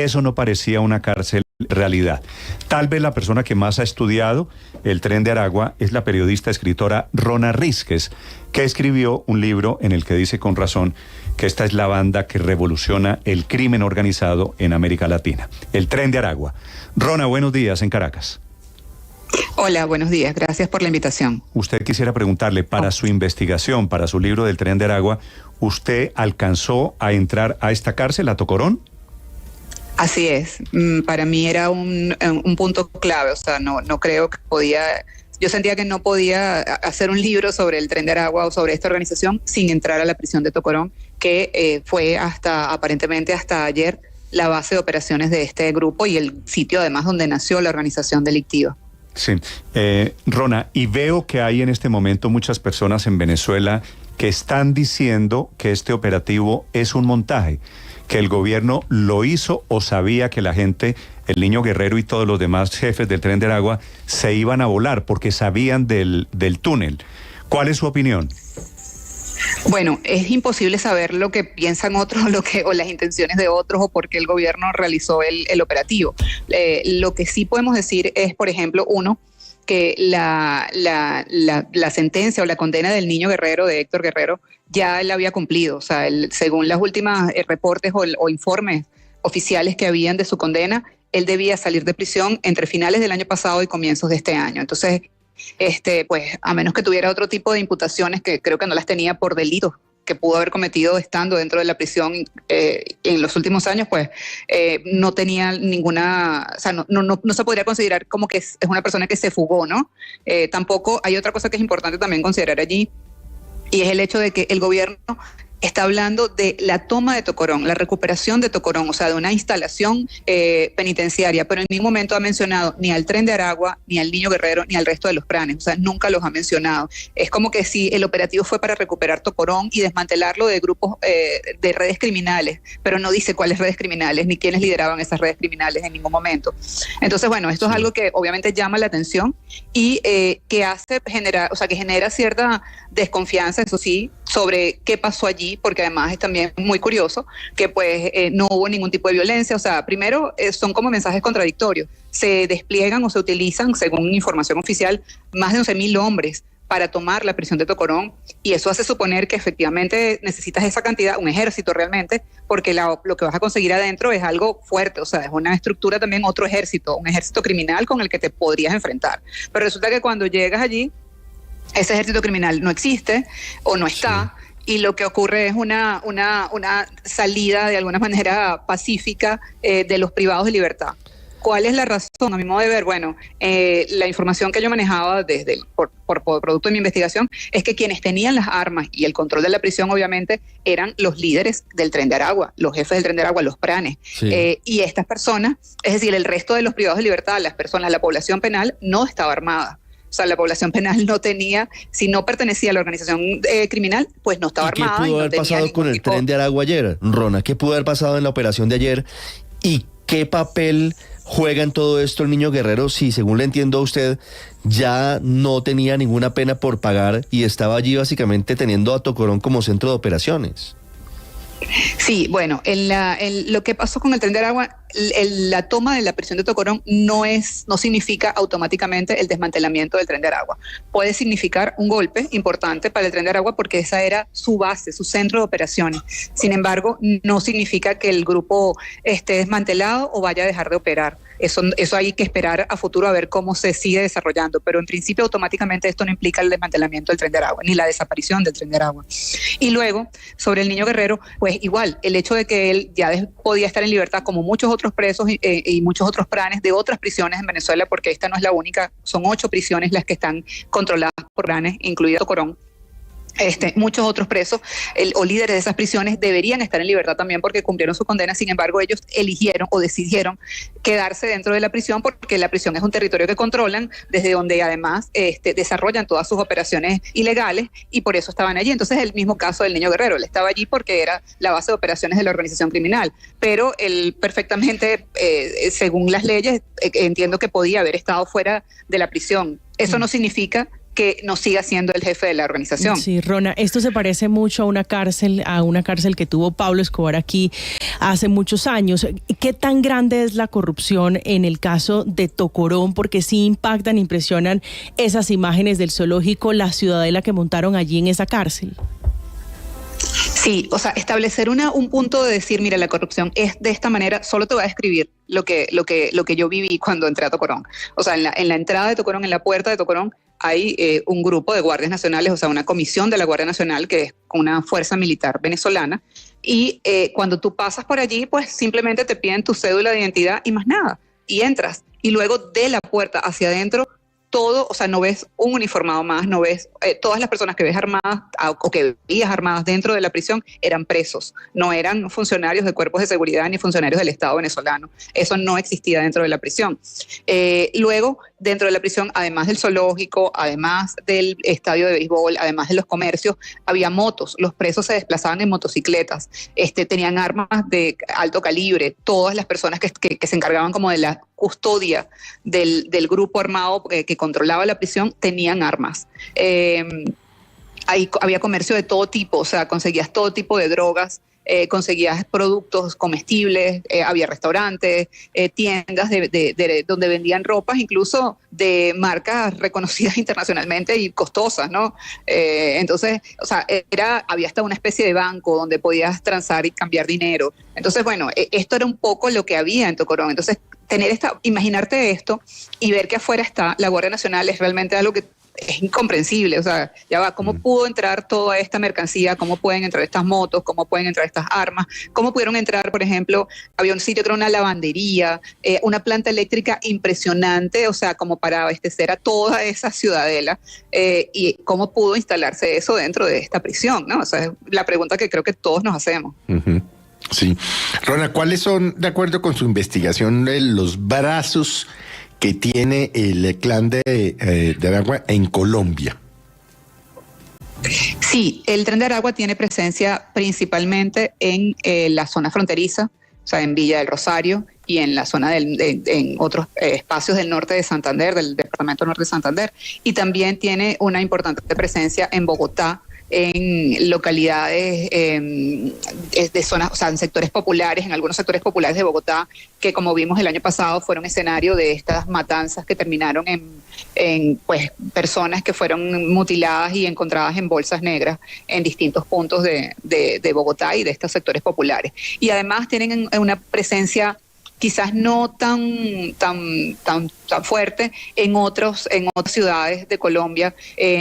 eso no parecía una cárcel realidad. Tal vez la persona que más ha estudiado el Tren de Aragua es la periodista escritora Rona Rísquez, que escribió un libro en el que dice con razón que esta es la banda que revoluciona el crimen organizado en América Latina. El Tren de Aragua. Rona, buenos días en Caracas. Hola, buenos días. Gracias por la invitación. Usted quisiera preguntarle, para su investigación, para su libro del Tren de Aragua, ¿usted alcanzó a entrar a esta cárcel, a Tocorón? Así es. Para mí era un punto clave. O sea, no creo que podía... Yo sentía que no podía hacer un libro sobre el Tren de Aragua o sobre esta organización sin entrar a la prisión de Tocorón, que fue aparentemente hasta ayer, la base de operaciones de este grupo y el sitio además donde nació la organización delictiva. Sí. Rona, y veo que hay en este momento muchas personas en Venezuela que están diciendo que este operativo es un montaje, que el gobierno lo hizo o sabía que la gente, el Niño Guerrero y todos los demás jefes del Tren de Aragua se iban a volar porque sabían del túnel. ¿Cuál es su opinión? Bueno, es imposible saber lo que piensan otros o las intenciones de otros o por qué el gobierno realizó el operativo. Lo que sí podemos decir es, por ejemplo, que la sentencia o la condena del Niño Guerrero, de Héctor Guerrero, ya él había cumplido. O sea, según las últimas reportes o informes oficiales que habían de su condena, él debía salir de prisión entre finales del año pasado y comienzos de este año. Entonces, pues a menos que tuviera otro tipo de imputaciones, que creo que no las tenía por delitos que pudo haber cometido estando dentro de la prisión en los últimos años, pues no tenía ninguna, o sea, no se podría considerar como que es una persona que se fugó, ¿no? Tampoco hay otra cosa que es importante también considerar allí, y es el hecho de que el gobierno está hablando de la toma de Tocorón, la recuperación de Tocorón, o sea, de una instalación penitenciaria, pero en ningún momento ha mencionado ni al Tren de Aragua, ni al Niño Guerrero, ni al resto de los planes, o sea, nunca los ha mencionado. Es como que si el operativo fue para recuperar Tocorón y desmantelarlo de grupos de redes criminales, pero no dice cuáles redes criminales, ni quiénes lideraban esas redes criminales en ningún momento. Entonces, bueno, esto es algo que obviamente llama la atención y que genera cierta desconfianza, eso sí, sobre qué pasó allí, porque además es también muy curioso que pues no hubo ningún tipo de violencia. O sea, primero son como mensajes contradictorios. Se despliegan o se utilizan, según información oficial, más de 11.000 hombres para tomar la prisión de Tocorón, y eso hace suponer que efectivamente necesitas esa cantidad, un ejército realmente, porque lo que vas a conseguir adentro es algo fuerte, o sea, es una estructura también, otro ejército, un ejército criminal con el que te podrías enfrentar. Pero resulta que cuando llegas allí, ese ejército criminal no existe o no está, sí. Y lo que ocurre es una salida de alguna manera pacífica de los privados de libertad. ¿Cuál es la razón? A mi modo de ver, bueno, la información que yo manejaba por producto de mi investigación es que quienes tenían las armas y el control de la prisión, obviamente, eran los líderes del Tren de Aragua, los jefes del Tren de Aragua, los pranes. Sí. Y estas personas, es decir, el resto de los privados de libertad, las personas, la población penal, no estaba armada. O sea, la población penal no tenía, si no pertenecía a la organización criminal, pues no estaba armada. ¿Qué pudo haber pasado con el Tren de Aragua ayer, Rona? ¿Qué pudo haber pasado en la operación de ayer? ¿Y qué papel juega en todo esto el Niño Guerrero si, según le entiendo a usted, ya no tenía ninguna pena por pagar y estaba allí básicamente teniendo a Tocorón como centro de operaciones? Sí, bueno, lo que pasó con el Tren de Aragua, la toma de la prisión de Tocorón no significa automáticamente el desmantelamiento del Tren de Aragua. Puede significar un golpe importante para el Tren de Aragua porque esa era su base, su centro de operaciones. Sin embargo, no significa que el grupo esté desmantelado o vaya a dejar de operar. Eso hay que esperar a futuro a ver cómo se sigue desarrollando, pero en principio automáticamente esto no implica el desmantelamiento del Tren de Aragua, ni la desaparición del Tren de Aragua. Y luego, sobre el Niño Guerrero, pues igual, el hecho de que él ya podía estar en libertad como muchos otros presos y muchos otros pranes de otras prisiones en Venezuela, porque esta no es la única, son 8 prisiones las que están controladas por pranes, incluida Tocorón. Muchos otros presos o líderes de esas prisiones deberían estar en libertad también porque cumplieron su condena. Sin embargo, ellos eligieron o decidieron quedarse dentro de la prisión porque la prisión es un territorio que controlan, desde donde además desarrollan todas sus operaciones ilegales, y por eso estaban allí. Entonces, el mismo caso del Niño Guerrero, él estaba allí porque era la base de operaciones de la organización criminal, pero él perfectamente, según las leyes, entiendo que podía haber estado fuera de la prisión. Eso no significa que no siga siendo el jefe de la organización. Sí, Rona, esto se parece mucho a una cárcel que tuvo Pablo Escobar aquí hace muchos años. ¿Qué tan grande es la corrupción en el caso de Tocorón? Porque sí impactan, impresionan esas imágenes del zoológico, la ciudadela que montaron allí en esa cárcel. Sí, o sea, establecer un punto de decir, mira, la corrupción es de esta manera, solo te voy a describir lo que yo viví cuando entré a Tocorón. O sea, en la entrada de Tocorón, en la puerta de Tocorón, hay un grupo de guardias nacionales, o sea, una comisión de la Guardia Nacional, que es una fuerza militar venezolana, y cuando tú pasas por allí, pues simplemente te piden tu cédula de identidad y más nada, y entras. Y luego de la puerta hacia adentro, todo, o sea, no ves un uniformado más, no ves, todas las personas que ves armadas o que veías armadas dentro de la prisión eran presos, no eran funcionarios de cuerpos de seguridad ni funcionarios del Estado venezolano. Eso no existía dentro de la prisión. Luego, dentro de la prisión, además del zoológico, además del estadio de béisbol, además de los comercios, había motos. Los presos se desplazaban en motocicletas, tenían armas de alto calibre. Todas las personas que se encargaban como de la custodia del grupo armado que controlaba la prisión tenían armas. Ahí había comercio de todo tipo, o sea, conseguías todo tipo de drogas, conseguías productos comestibles, había restaurantes, tiendas donde vendían ropas, incluso de marcas reconocidas internacionalmente y costosas, ¿no? Entonces, o sea, había hasta una especie de banco donde podías transar y cambiar dinero. Entonces, bueno, esto era un poco lo que había en Tocorón. Entonces, imaginarte esto y ver que afuera está la Guardia Nacional es realmente algo que es incomprensible. O sea, ya va, ¿cómo pudo entrar toda esta mercancía? ¿Cómo pueden entrar estas motos? ¿Cómo pueden entrar estas armas? ¿Cómo pudieron entrar, por ejemplo, había un sitio que era una lavandería, una planta eléctrica impresionante, o sea, como para abastecer a toda esa ciudadela, y cómo pudo instalarse eso dentro de esta prisión, ¿no? O sea, es la pregunta que creo que todos nos hacemos. Uh-huh. Sí. Rona, ¿cuáles son, de acuerdo con su investigación, los brazos que tiene el clan de Aragua en Colombia? Sí, el Tren de Aragua tiene presencia principalmente en la zona fronteriza, o sea, en Villa del Rosario y en la zona en otros espacios del norte de Santander, del departamento norte de Santander, y también tiene una importante presencia en Bogotá, en localidades de zonas, o sea, en sectores populares, en algunos sectores populares de Bogotá, que como vimos el año pasado fueron escenario de estas matanzas que terminaron en pues personas que fueron mutiladas y encontradas en bolsas negras en distintos puntos de Bogotá y de estos sectores populares. Y además tienen una presencia quizás no tan fuerte en otras ciudades de Colombia.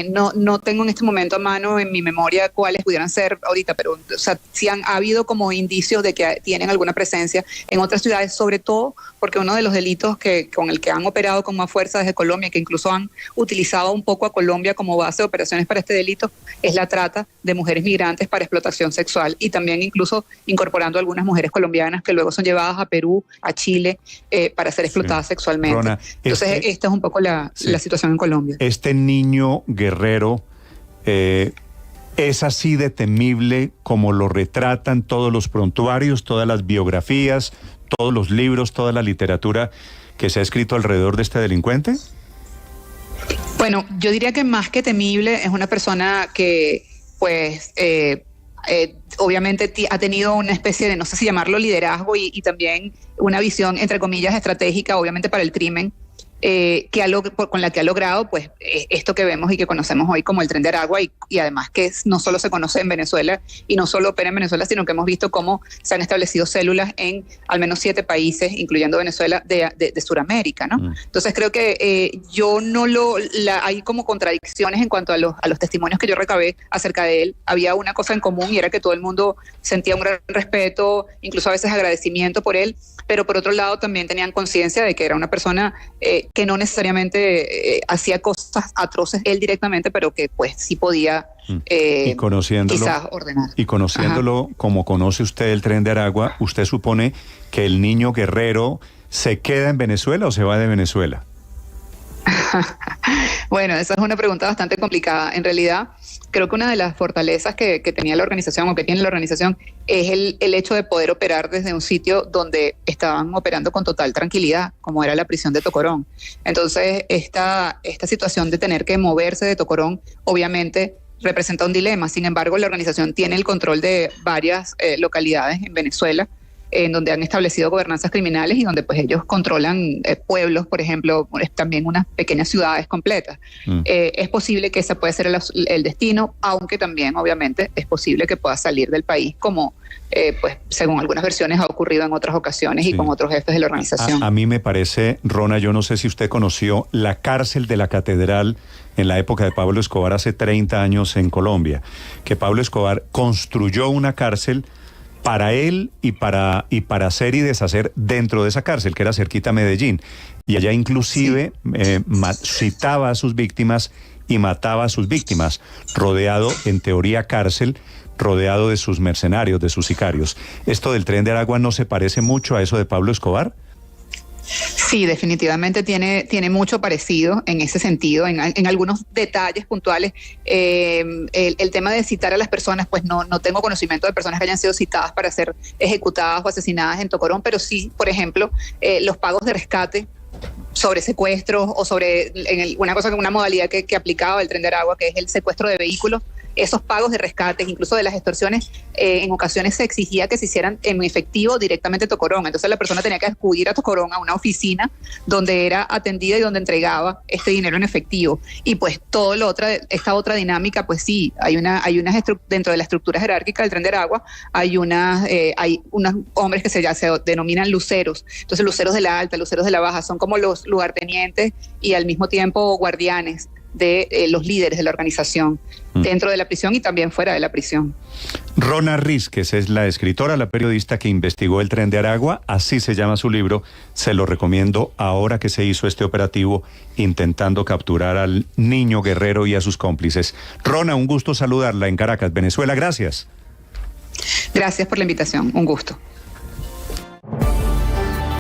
No tengo en este momento a mano en mi memoria cuáles pudieran ser ahorita, pero o sea, sí ha habido como indicios de que tienen alguna presencia en otras ciudades, sobre todo porque uno de los delitos con el que han operado con más fuerza desde Colombia, que incluso han utilizado un poco a Colombia como base de operaciones para este delito, es la trata de mujeres migrantes para explotación sexual, y también incluso incorporando algunas mujeres colombianas que luego son llevadas a Perú, a Chile, para ser explotadas sexualmente. Rona, entonces, esta es un poco la situación en Colombia. Este niño guerrero es así de temible como lo retratan todos los prontuarios, todas las biografías, todos los libros, toda la literatura que se ha escrito alrededor de este delincuente. Bueno, yo diría que más que temible es una persona que, pues, obviamente ha tenido una especie de, no sé si llamarlo liderazgo, y también una visión, entre comillas, estratégica, obviamente para el crimen, con la que ha logrado pues esto que vemos y que conocemos hoy como el Tren de Aragua, y además que no solo se conoce en Venezuela y no solo opera en Venezuela, sino que hemos visto cómo se han establecido células en al menos 7 países, incluyendo Venezuela, de Sudamérica, ¿no? Entonces creo que hay como contradicciones en cuanto a los testimonios que yo recabé acerca de él. Había una cosa en común, y era que todo el mundo sentía un gran respeto, incluso a veces agradecimiento por él, pero por otro lado también tenían conciencia de que era una persona que no necesariamente hacía cosas atroces él directamente, pero que pues sí podía y conociéndolo, quizás ordenar. Y conociéndolo como conoce usted el Tren de Aragua, ¿usted supone que el niño guerrero se queda en Venezuela o se va de Venezuela? Bueno, esa es una pregunta bastante complicada. En realidad, creo que una de las fortalezas que tenía la organización o que tiene la organización es el hecho de poder operar desde un sitio donde estaban operando con total tranquilidad, como era la prisión de Tocorón. Entonces, esta situación de tener que moverse de Tocorón, obviamente, representa un dilema. Sin embargo, la organización tiene el control de varias localidades en Venezuela, en donde han establecido gobernanzas criminales y donde pues ellos controlan pueblos, por ejemplo, también unas pequeñas ciudades completas. Es posible que ese pueda ser el destino, aunque también obviamente es posible que pueda salir del país, como pues según algunas versiones ha ocurrido en otras ocasiones, sí, y con otros jefes de la organización. A mí me parece, Rona, yo no sé si usted conoció la cárcel de la Catedral en la época de Pablo Escobar hace 30 años en Colombia, que Pablo Escobar construyó una cárcel para él y para hacer y deshacer dentro de esa cárcel, que era cerquita a Medellín. Y allá inclusive citaba a sus víctimas y mataba a sus víctimas, rodeado, en teoría cárcel, rodeado de sus mercenarios, de sus sicarios. ¿Esto del Tren de Aragua no se parece mucho a eso de Pablo Escobar? Sí, definitivamente tiene mucho parecido en ese sentido, en algunos detalles puntuales. El tema de citar a las personas, pues no tengo conocimiento de personas que hayan sido citadas para ser ejecutadas o asesinadas en Tocorón, pero sí, por ejemplo, los pagos de rescate sobre secuestros o sobre una modalidad que aplicaba el Tren de Aragua, que es el secuestro de vehículos. Esos pagos de rescates, incluso de las extorsiones, en ocasiones se exigía que se hicieran en efectivo directamente a Tocorón. Entonces la persona tenía que acudir a Tocorón, a una oficina donde era atendida y donde entregaba este dinero en efectivo. Y pues esta otra dinámica, pues sí, dentro de la estructura jerárquica del Tren de Aragua, hay unos hombres que se denominan luceros. Entonces luceros de la alta, luceros de la baja, son como los lugartenientes y al mismo tiempo guardianes de los líderes de la organización dentro de la prisión y también fuera de la prisión. Rona Rísquez es la escritora, la periodista que investigó el Tren de Aragua, así se llama su libro, se lo recomiendo ahora que se hizo este operativo intentando capturar al niño guerrero y a sus cómplices. Rona, un gusto saludarla en Caracas, Venezuela, gracias. Gracias por la invitación, un gusto.